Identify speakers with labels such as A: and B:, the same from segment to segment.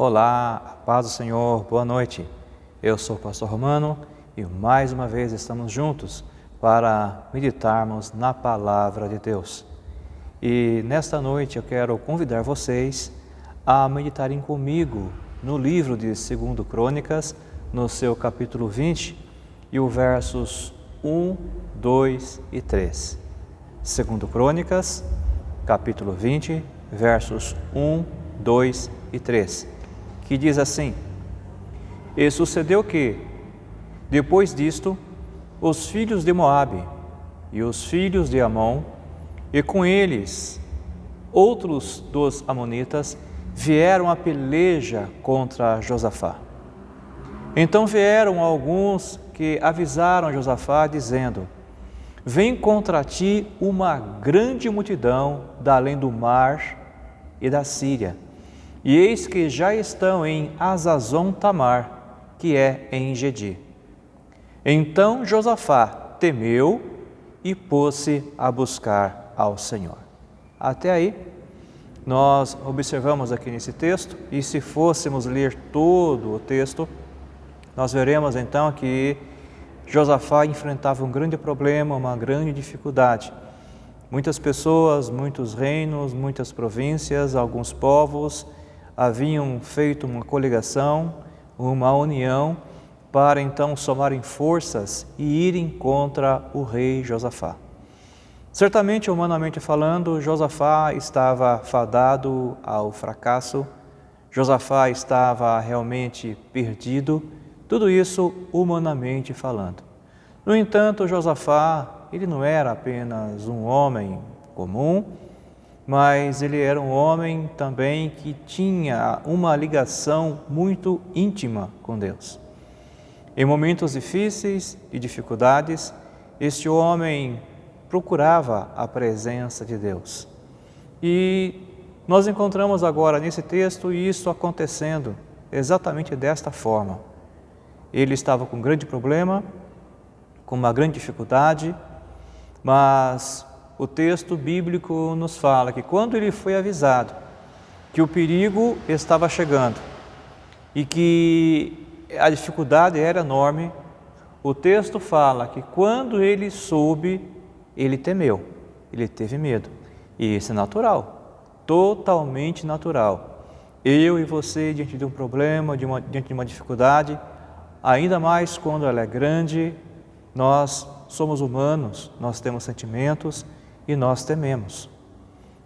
A: Olá, a paz do Senhor, boa noite. Eu sou o pastor Romano e mais uma vez estamos juntos para meditarmos na Palavra de Deus. E nesta noite eu quero convidar vocês a meditarem comigo no livro de 2 Crônicas, no seu capítulo 20 e os versos 1, 2 e 3. 2 Crônicas, capítulo 20, versos 1, 2 e 3, que diz assim: E sucedeu que, depois disto, os filhos de Moabe e os filhos de Amon, e com eles outros dos amonitas, vieram a peleja contra Josafá. Então vieram alguns que avisaram Josafá, dizendo: Vem contra ti uma grande multidão da além do mar e da Síria, e eis que já estão em Hazazon-Tamar, que é em Engedi. Então Josafá temeu e pôs-se a buscar ao Senhor. Até aí, nós observamos aqui nesse texto, e se fôssemos ler todo o texto, nós veremos então que Josafá enfrentava um grande problema, uma grande dificuldade. Muitas pessoas, muitos reinos, muitas províncias, alguns povos haviam feito uma coligação, uma união, para então somarem forças e irem contra o rei Josafá. Certamente, humanamente falando, Josafá estava fadado ao fracasso, Josafá estava realmente perdido, tudo isso humanamente falando. No entanto, Josafá, ele não era apenas um homem comum, mas ele era um homem também que tinha uma ligação muito íntima com Deus. Em momentos difíceis e dificuldades, este homem procurava a presença de Deus. E nós encontramos agora nesse texto isso acontecendo exatamente desta forma. Ele estava com um grande problema, com uma grande dificuldade, mas o texto bíblico nos fala que quando ele foi avisado que o perigo estava chegando e que a dificuldade era enorme, o texto fala que quando ele soube, ele temeu, ele teve medo. E isso é natural, totalmente natural. Eu e você, diante de um problema, diante de uma dificuldade, ainda mais quando ela é grande, nós somos humanos, nós temos sentimentos e nós tememos.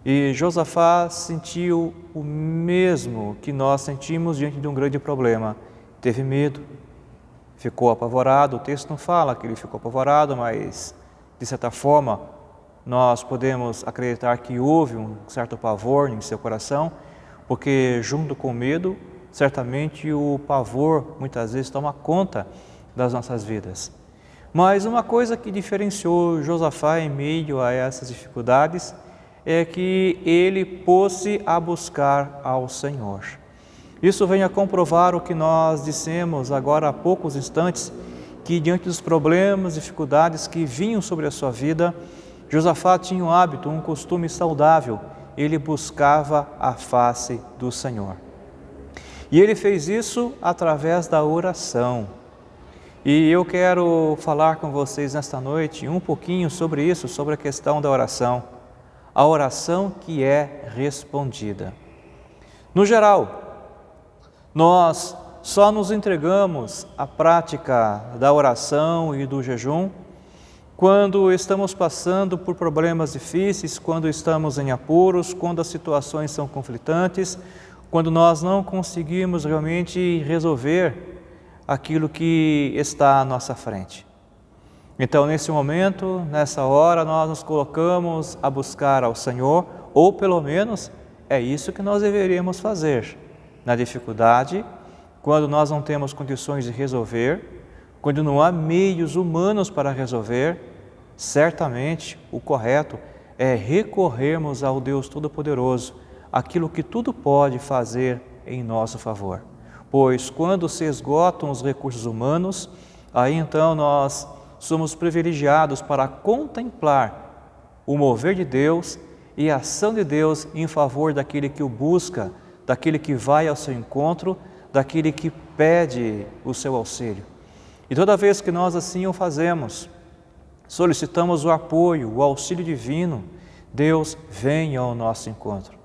A: E Josafá sentiu o mesmo que nós sentimos diante de um grande problema. Teve medo, ficou apavorado. O texto não fala que ele ficou apavorado, mas de certa forma nós podemos acreditar que houve um certo pavor em seu coração, porque junto com o medo, certamente o pavor muitas vezes toma conta das nossas vidas. Mas uma coisa que diferenciou Josafá em meio a essas dificuldades é que ele pôs-se a buscar ao Senhor. Isso vem a comprovar o que nós dissemos agora há poucos instantes, que diante dos problemas, dificuldades que vinham sobre a sua vida, Josafá tinha um hábito, um costume saudável, ele buscava a face do Senhor. E ele fez isso através da oração. E eu quero falar com vocês nesta noite um pouquinho sobre isso, sobre a questão da oração. A oração que é respondida. No geral, nós só nos entregamos à prática da oração e do jejum quando estamos passando por problemas difíceis, quando estamos em apuros, quando as situações são conflitantes, quando nós não conseguimos realmente resolver aquilo que está à nossa frente. Então, nesse momento, nessa hora, nós nos colocamos a buscar ao Senhor, ou pelo menos é isso que nós deveríamos fazer. Na dificuldade, quando nós não temos condições de resolver, quando não há meios humanos para resolver, certamente o correto é recorrermos ao Deus Todo-Poderoso, aquilo que tudo pode fazer em nosso favor. Pois quando se esgotam os recursos humanos, aí então nós somos privilegiados para contemplar o mover de Deus e a ação de Deus em favor daquele que o busca daquele que vai ao seu encontro, daquele que pede o seu auxílio. E toda vez que nós assim o fazemos, solicitamos o apoio, o auxílio divino, Deus vem ao nosso encontro.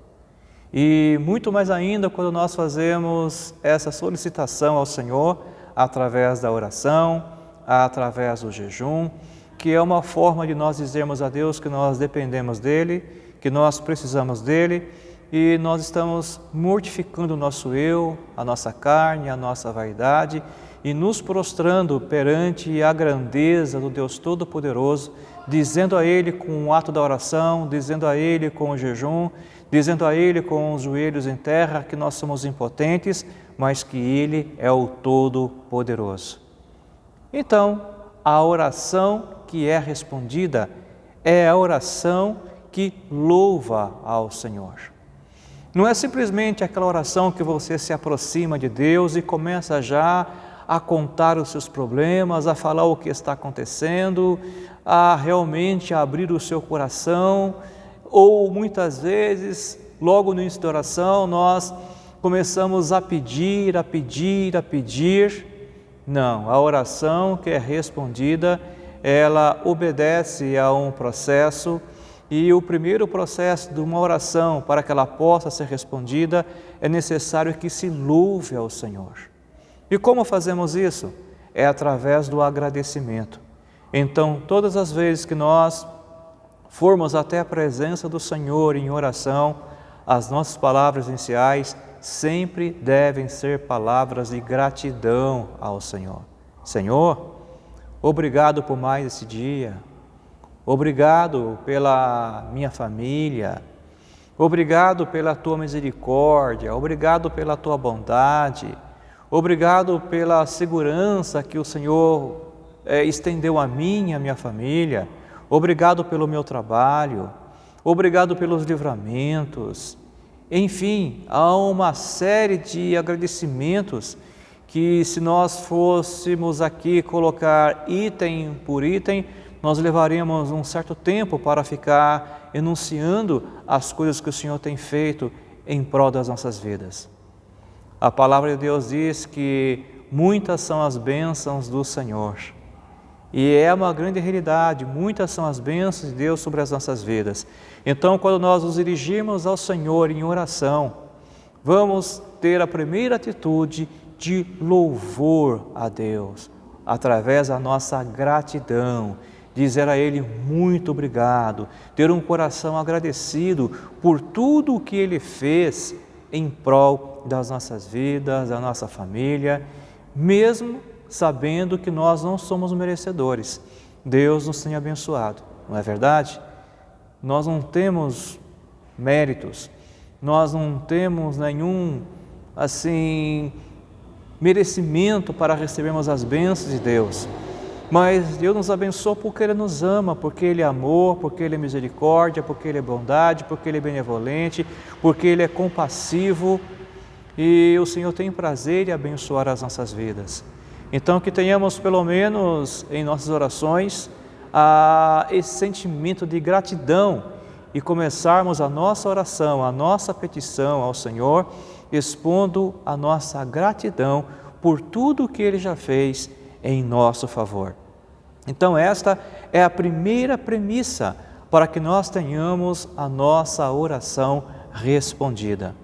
A: E muito mais ainda quando nós fazemos essa solicitação ao Senhor através da oração, através do jejum, que é uma forma de nós dizermos a Deus que nós dependemos dEle, que nós precisamos dEle e nós estamos mortificando o nosso eu, a nossa carne, a nossa vaidade e nos prostrando perante a grandeza do Deus Todo-Poderoso, dizendo a Ele com o ato da oração, dizendo a Ele com o jejum, dizendo a Ele com os joelhos em terra que nós somos impotentes, mas que Ele é o Todo-Poderoso. Então, a oração que é respondida é a oração que louva ao Senhor. Não é simplesmente aquela oração que você se aproxima de Deus e começa já a contar os seus problemas, a falar o que está acontecendo, a realmente abrir o seu coração, ou muitas vezes, logo no início da oração, nós começamos a pedir. Não, a oração que é respondida, ela obedece a um processo e o primeiro processo de uma oração, para que ela possa ser respondida, é necessário que se louve ao Senhor. E como fazemos isso? É através do agradecimento. Então, todas as vezes que nós formos até a presença do Senhor em oração, as nossas palavras iniciais sempre devem ser palavras de gratidão ao Senhor. Senhor, obrigado por mais esse dia. Obrigado pela minha família. Obrigado pela Tua misericórdia. Obrigado pela Tua bondade. Obrigado pela segurança que o Senhor estendeu a mim e a minha família. Obrigado pelo meu trabalho. Obrigado pelos livramentos. Enfim, há uma série de agradecimentos que, se nós fôssemos aqui colocar item por item, nós levaríamos um certo tempo para ficar enunciando as coisas que o Senhor tem feito em prol das nossas vidas. A palavra de Deus diz que muitas são as bênçãos do Senhor. E é uma grande realidade, muitas são as bênçãos de Deus sobre as nossas vidas. Então, quando nós nos dirigirmos ao Senhor em oração, vamos ter a primeira atitude de louvor a Deus, através da nossa gratidão, dizer a Ele muito obrigado, ter um coração agradecido por tudo o que Ele fez em prol das nossas vidas, da nossa família, mesmo sabendo que nós não somos merecedores. Deus nos tem abençoado, não é verdade? Nós não temos méritos, nós não temos nenhum, merecimento para recebermos as bênçãos de Deus. Mas Deus nos abençoa porque Ele nos ama, porque Ele é amor, porque Ele é misericórdia, porque Ele é bondade, porque Ele é benevolente, porque Ele é compassivo e o Senhor tem prazer em abençoar as nossas vidas. Então, que tenhamos pelo menos em nossas orações esse sentimento de gratidão e começarmos a nossa oração, a nossa petição ao Senhor, expondo a nossa gratidão por tudo que Ele já fez em nosso favor. Então, esta é a primeira premissa para que nós tenhamos a nossa oração respondida.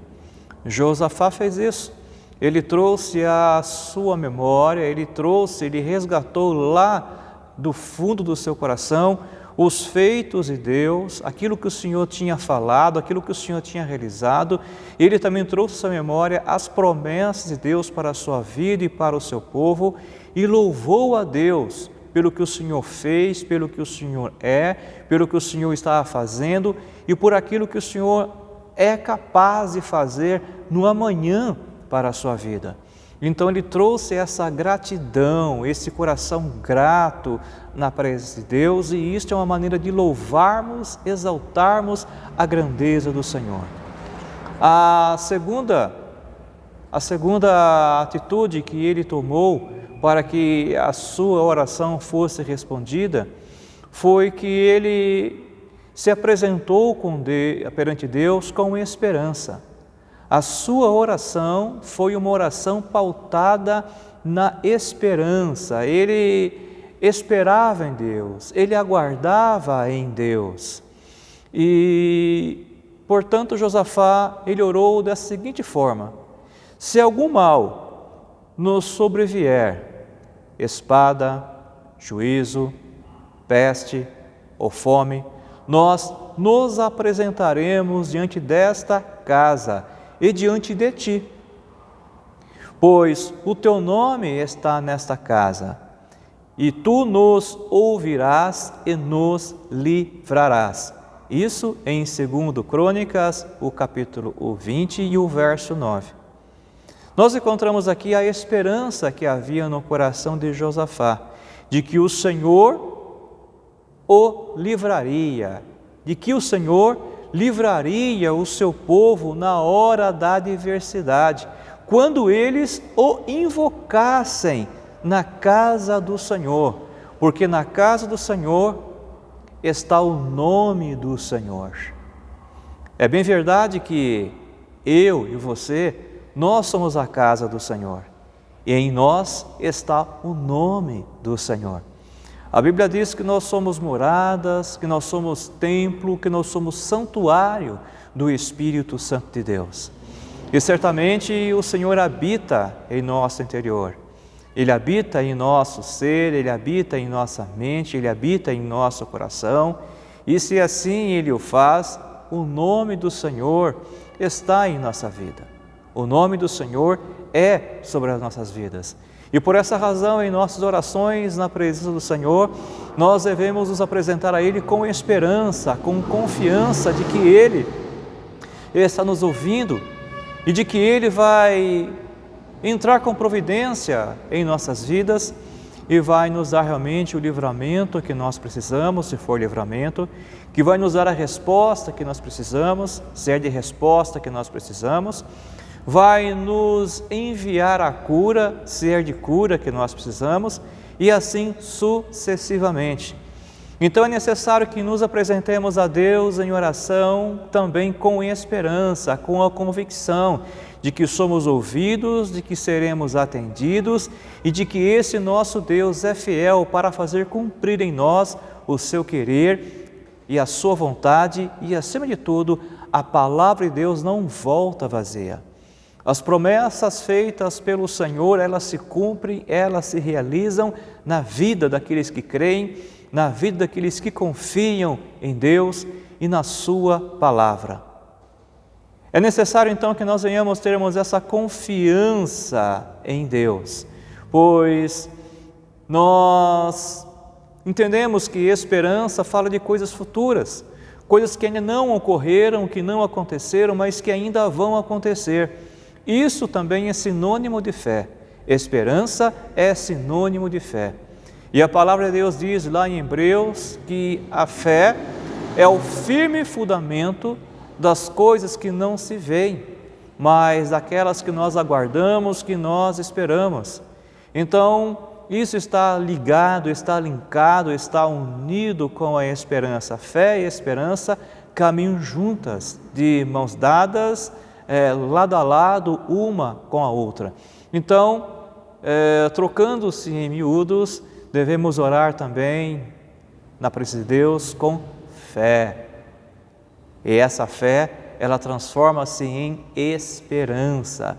A: Josafá fez isso. Ele trouxe a sua memória, ele resgatou lá do fundo do seu coração os feitos de Deus, aquilo que o Senhor tinha falado, aquilo que o Senhor tinha realizado. Ele também trouxe à sua memória as promessas de Deus para a sua vida e para o seu povo e louvou a Deus pelo que o Senhor fez, pelo que o Senhor é, pelo que o Senhor estava fazendo e por aquilo que o Senhor é capaz de fazer no amanhã para a sua vida. Então ele trouxe essa gratidão, esse coração grato na presença de Deus, e isto é uma maneira de louvarmos, exaltarmos a grandeza do Senhor. A segunda atitude que ele tomou para que a sua oração fosse respondida foi que ele se apresentou perante Deus com esperança. A sua oração foi uma oração pautada na esperança. Ele esperava em Deus, ele aguardava em Deus. E, portanto, Josafá, ele orou da seguinte forma: se algum mal nos sobrevier, espada, juízo, peste ou fome, nós nos apresentaremos diante desta casa e diante de ti, pois o teu nome está nesta casa, e tu nos ouvirás e nos livrarás. Isso em 2 Crônicas, o capítulo 20 e o verso 9. Nós encontramos aqui a esperança que havia no coração de Josafá, de que o Senhor o livraria, de que o Senhor livraria o seu povo na hora da adversidade, quando eles o invocassem na casa do Senhor, porque na casa do Senhor está o nome do Senhor. É bem verdade que eu e você, nós somos a casa do Senhor, e em nós está o nome do Senhor. A Bíblia diz que nós somos moradas, que nós somos templo, que nós somos santuário do Espírito Santo de Deus. E certamente o Senhor habita em nosso interior. Ele habita em nosso ser, Ele habita em nossa mente, Ele habita em nosso coração. E se assim Ele o faz, o nome do Senhor está em nossa vida. O nome do Senhor é sobre as nossas vidas. E por essa razão, em nossas orações na presença do Senhor, nós devemos nos apresentar a Ele com esperança, com confiança de que Ele está nos ouvindo e de que Ele vai entrar com providência em nossas vidas e vai nos dar realmente o livramento que nós precisamos, se for livramento, que vai nos dar a resposta que nós precisamos, se é de resposta que nós precisamos, vai nos enviar a cura, se é de cura que nós precisamos, e assim sucessivamente. Então é necessário que nos apresentemos a Deus em oração também com esperança, com a convicção de que somos ouvidos, de que seremos atendidos e de que esse nosso Deus é fiel para fazer cumprir em nós o seu querer e a sua vontade e, acima de tudo, a palavra de Deus não volta vazia. As promessas feitas pelo Senhor, elas se cumprem, elas se realizam na vida daqueles que creem, na vida daqueles que confiam em Deus e na sua palavra. É necessário então que nós venhamos termos essa confiança em Deus, pois nós entendemos que esperança fala de coisas futuras, coisas que ainda não ocorreram, que não aconteceram, mas que ainda vão acontecer. Isso também é sinônimo de fé. Esperança é sinônimo de fé. E a palavra de Deus diz lá em Hebreus que a fé é o firme fundamento das coisas que não se veem, mas daquelas que nós aguardamos, que nós esperamos. Então, isso está ligado, está linkado, está unido com a esperança. Fé e esperança caminham juntas, de mãos dadas, lado a lado, uma com a outra. Então, trocando-se em miúdos, devemos orar também na presença de Deus com fé. E essa fé, ela transforma-se em esperança.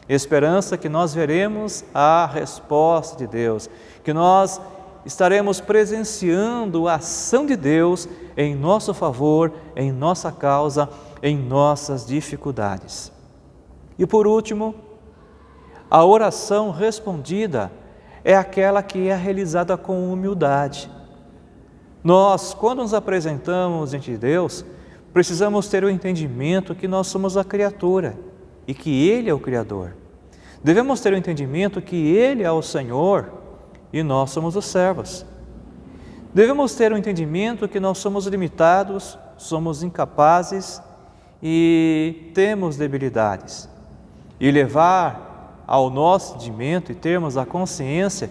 A: Esperança que nós veremos a resposta de Deus, que nós estaremos presenciando a ação de Deus em nosso favor, em nossa causa, em nossas dificuldades. E por último, a oração respondida é aquela que é realizada com humildade. Nós, quando nos apresentamos diante de Deus, precisamos ter o entendimento que nós somos a criatura e que Ele é o Criador. Devemos ter o entendimento que Ele é o Senhor e nós somos os servos. Devemos ter o entendimento que nós somos limitados, somos incapazes e temos debilidades. E levar ao nosso entendimento e termos a consciência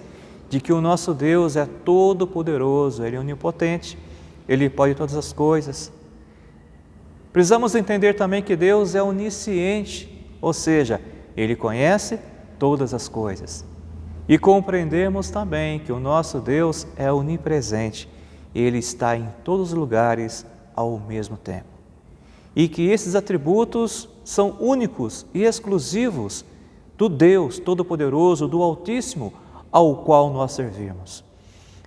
A: de que o nosso Deus é todo-poderoso, Ele é onipotente, Ele pode todas as coisas. Precisamos entender também que Deus é onisciente, ou seja, Ele conhece todas as coisas. E compreendemos também que o nosso Deus é onipresente, Ele está em todos os lugares ao mesmo tempo. E que esses atributos são únicos e exclusivos do Deus Todo-Poderoso, do Altíssimo, ao qual nós servimos.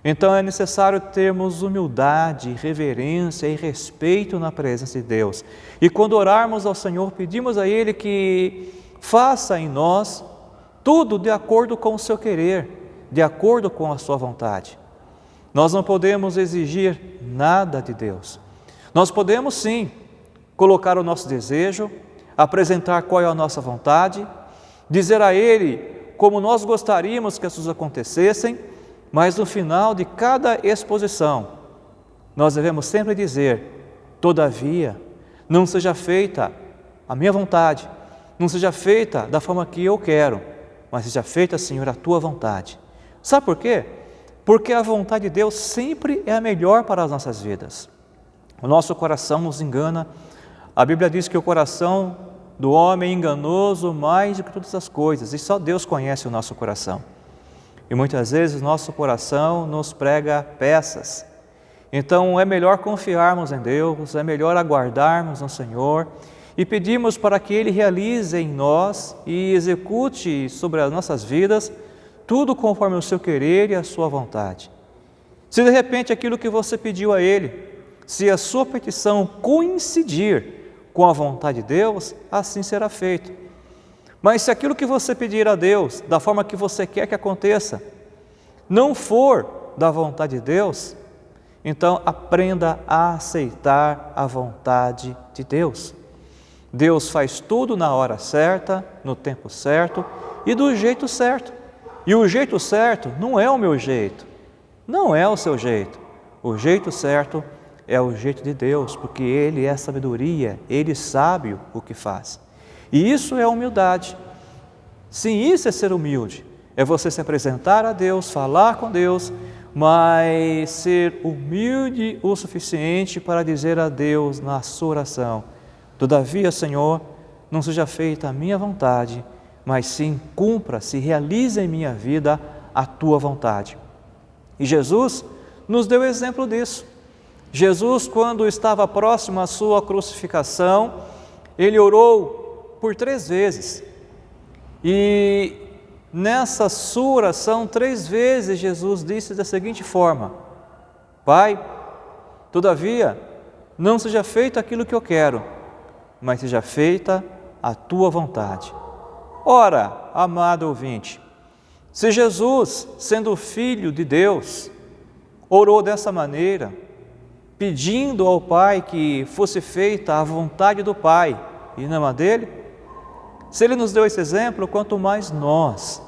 A: Então é necessário termos humildade, reverência e respeito na presença de Deus. E quando orarmos ao Senhor, pedimos a Ele que faça em nós tudo de acordo com o seu querer, de acordo com a sua vontade. Nós não podemos exigir nada de Deus. Nós podemos sim colocar o nosso desejo, apresentar qual é a nossa vontade, dizer a Ele como nós gostaríamos que as coisas acontecessem, mas no final de cada exposição, nós devemos sempre dizer: todavia, não seja feita a minha vontade, não seja feita da forma que eu quero, mas seja feita, Senhor, a Tua vontade. Sabe por quê? Porque a vontade de Deus sempre é a melhor para as nossas vidas. O nosso coração nos engana. A Bíblia diz que o coração do homem é enganoso mais do que todas as coisas, e só Deus conhece o nosso coração. E muitas vezes o nosso coração nos prega peças. Então é melhor confiarmos em Deus, é melhor aguardarmos no Senhor e pedirmos para que Ele realize em nós e execute sobre as nossas vidas tudo conforme o seu querer e a sua vontade. Se de repente aquilo que você pediu a Ele, se a sua petição coincidir com a vontade de Deus, assim será feito. Mas se aquilo que você pedir a Deus, da forma que você quer que aconteça, não for da vontade de Deus, então aprenda a aceitar a vontade de Deus. Deus faz tudo na hora certa, no tempo certo e do jeito certo. E o jeito certo não é o meu jeito, não é o seu jeito. O jeito certo é o jeito de Deus, porque Ele é sabedoria, Ele sabe o que faz. E isso é humildade. Sim, isso é ser humilde. É você se apresentar a Deus, falar com Deus, mas ser humilde o suficiente para dizer a Deus na sua oração: todavia, Senhor, não seja feita a minha vontade, mas sim cumpra-se, realize em minha vida a Tua vontade. E Jesus nos deu exemplo disso. Jesus, quando estava próximo à sua crucificação, Ele orou por 3 vezes. E nessa sua oração, 3 vezes Jesus disse da seguinte forma: Pai, todavia, não seja feito aquilo que eu quero, mas seja feita a Tua vontade. Ora, amado ouvinte, se Jesus, sendo Filho de Deus, orou dessa maneira, pedindo ao Pai que fosse feita a vontade do Pai e não a dele, se Ele nos deu esse exemplo, quanto mais nós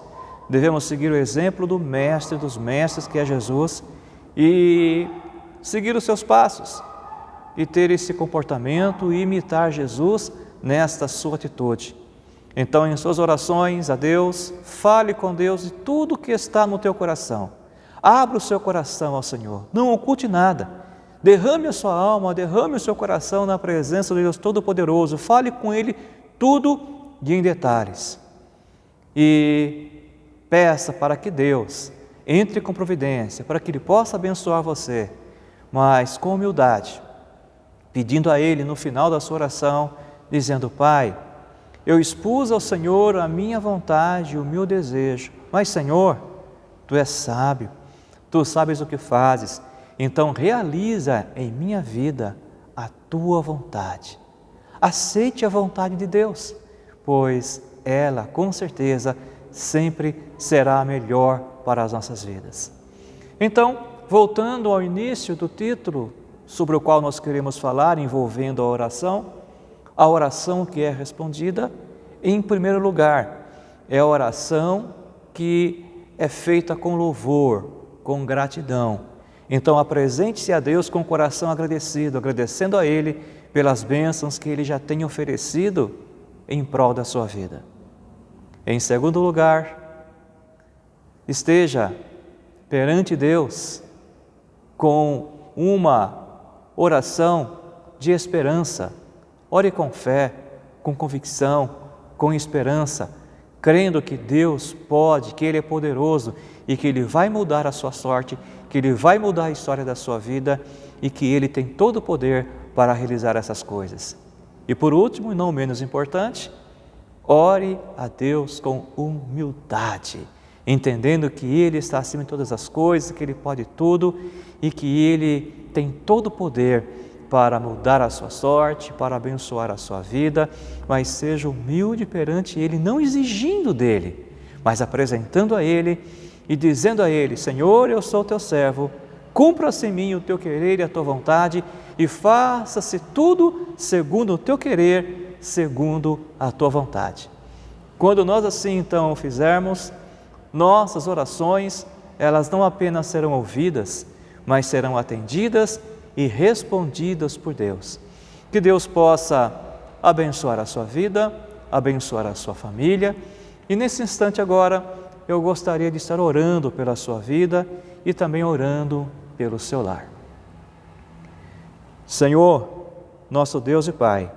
A: devemos seguir o exemplo do Mestre dos Mestres, que é Jesus, e seguir os seus passos, e ter esse comportamento e imitar Jesus nesta sua atitude. Então, em suas orações a Deus, fale com Deus de tudo que está no teu coração. Abra o seu coração ao Senhor, não oculte nada. Derrame a sua alma, derrame o seu coração na presença do Deus Todo-Poderoso. Fale com Ele tudo e em detalhes. E peça para que Deus entre com providência, para que Ele possa abençoar você, mas com humildade, pedindo a Ele no final da sua oração, dizendo: Pai, eu expus ao Senhor a minha vontade, o meu desejo, mas Senhor, Tu és sábio, Tu sabes o que fazes, então realiza em minha vida a Tua vontade. Aceite a vontade de Deus, pois ela, com certeza, sempre será a melhor para as nossas vidas. Então, voltando ao início do título sobre o qual nós queremos falar, envolvendo a oração que é respondida, em primeiro lugar, é a oração que é feita com louvor, com gratidão. Então, apresente-se a Deus com o coração agradecido, agradecendo a Ele pelas bênçãos que Ele já tem oferecido em prol da sua vida. Em segundo lugar, esteja perante Deus com uma oração de esperança. Ore com fé, com convicção, com esperança, crendo que Deus pode, que Ele é poderoso e que Ele vai mudar a sua sorte, que Ele vai mudar a história da sua vida e que Ele tem todo o poder para realizar essas coisas. E por último, e não menos importante, ore a Deus com humildade, entendendo que Ele está acima de todas as coisas, que Ele pode tudo e que Ele tem todo o poder para mudar a sua sorte, para abençoar a sua vida, mas seja humilde perante Ele, não exigindo dEle, mas apresentando a Ele e dizendo a Ele: Senhor, eu sou teu servo, cumpra-se em mim o teu querer e a tua vontade e faça-se tudo segundo o teu querer, segundo a tua vontade. Quando nós assim então fizermos, nossas orações, elas não apenas serão ouvidas, mas serão atendidas e respondidas por Deus. Que Deus possa abençoar a sua vida, abençoar a sua família. E nesse instante agora, eu gostaria de estar orando pela sua vida e também orando pelo seu lar. Senhor, nosso Deus e Pai,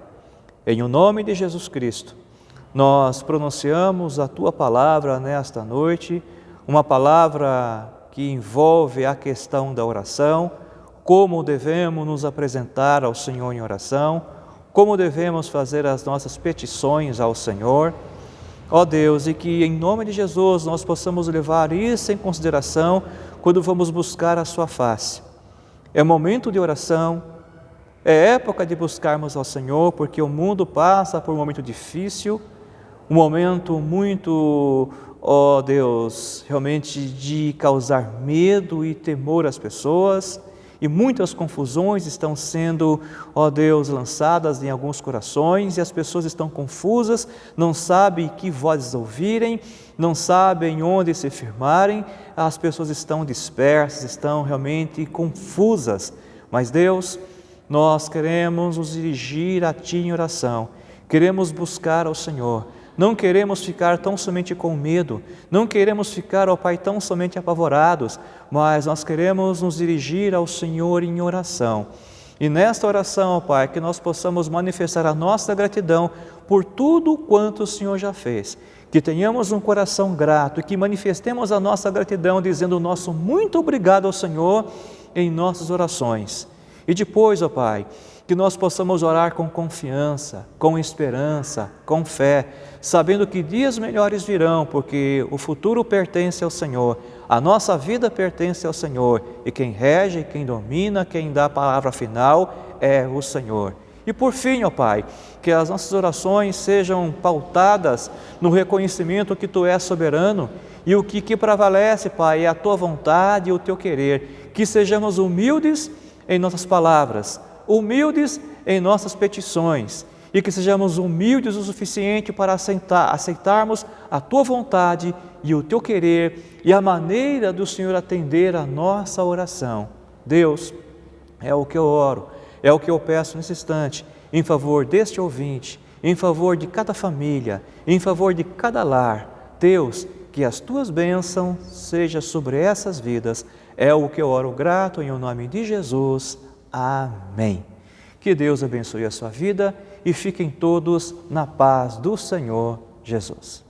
A: em o nome de Jesus Cristo, nós pronunciamos a Tua palavra nesta noite, uma palavra que envolve a questão da oração, como devemos nos apresentar ao Senhor em oração, como devemos fazer as nossas petições ao Senhor. Ó Deus, e que em nome de Jesus nós possamos levar isso em consideração quando vamos buscar a Sua face. É momento de oração, é época de buscarmos ao Senhor, porque o mundo passa por um momento difícil, um momento muito, ó Deus, realmente de causar medo e temor às pessoas, e muitas confusões estão sendo, ó Deus, lançadas em alguns corações e as pessoas estão confusas, não sabem que vozes ouvirem, não sabem onde se firmarem, as pessoas estão dispersas, estão realmente confusas. Mas Deus, nós queremos nos dirigir a Ti em oração, queremos buscar ao Senhor. Não queremos ficar tão somente com medo, não queremos ficar, ó Pai, tão somente apavorados, mas nós queremos nos dirigir ao Senhor em oração. E nesta oração, ó Pai, que nós possamos manifestar a nossa gratidão por tudo quanto o Senhor já fez. Que tenhamos um coração grato e que manifestemos a nossa gratidão dizendo o nosso muito obrigado ao Senhor em nossas orações. E depois, ó Pai, que nós possamos orar com confiança, com esperança, com fé, sabendo que dias melhores virão, porque o futuro pertence ao Senhor, a nossa vida pertence ao Senhor, e quem rege, quem domina, quem dá a palavra final é o Senhor. E por fim, ó Pai, que as nossas orações sejam pautadas no reconhecimento que Tu és soberano, e o que prevalece, Pai, é a Tua vontade e o Teu querer, que sejamos humildes em nossas palavras, humildes em nossas petições e que sejamos humildes o suficiente para aceitarmos a Tua vontade e o Teu querer e a maneira do Senhor atender a nossa oração. Deus, é o que eu oro, é o que eu peço nesse instante, em favor deste ouvinte, em favor de cada família, em favor de cada lar. Deus, que as Tuas bênçãos sejam sobre essas vidas, é o que eu oro grato em nome de Jesus. Amém. Que Deus abençoe a sua vida e fiquem todos na paz do Senhor Jesus.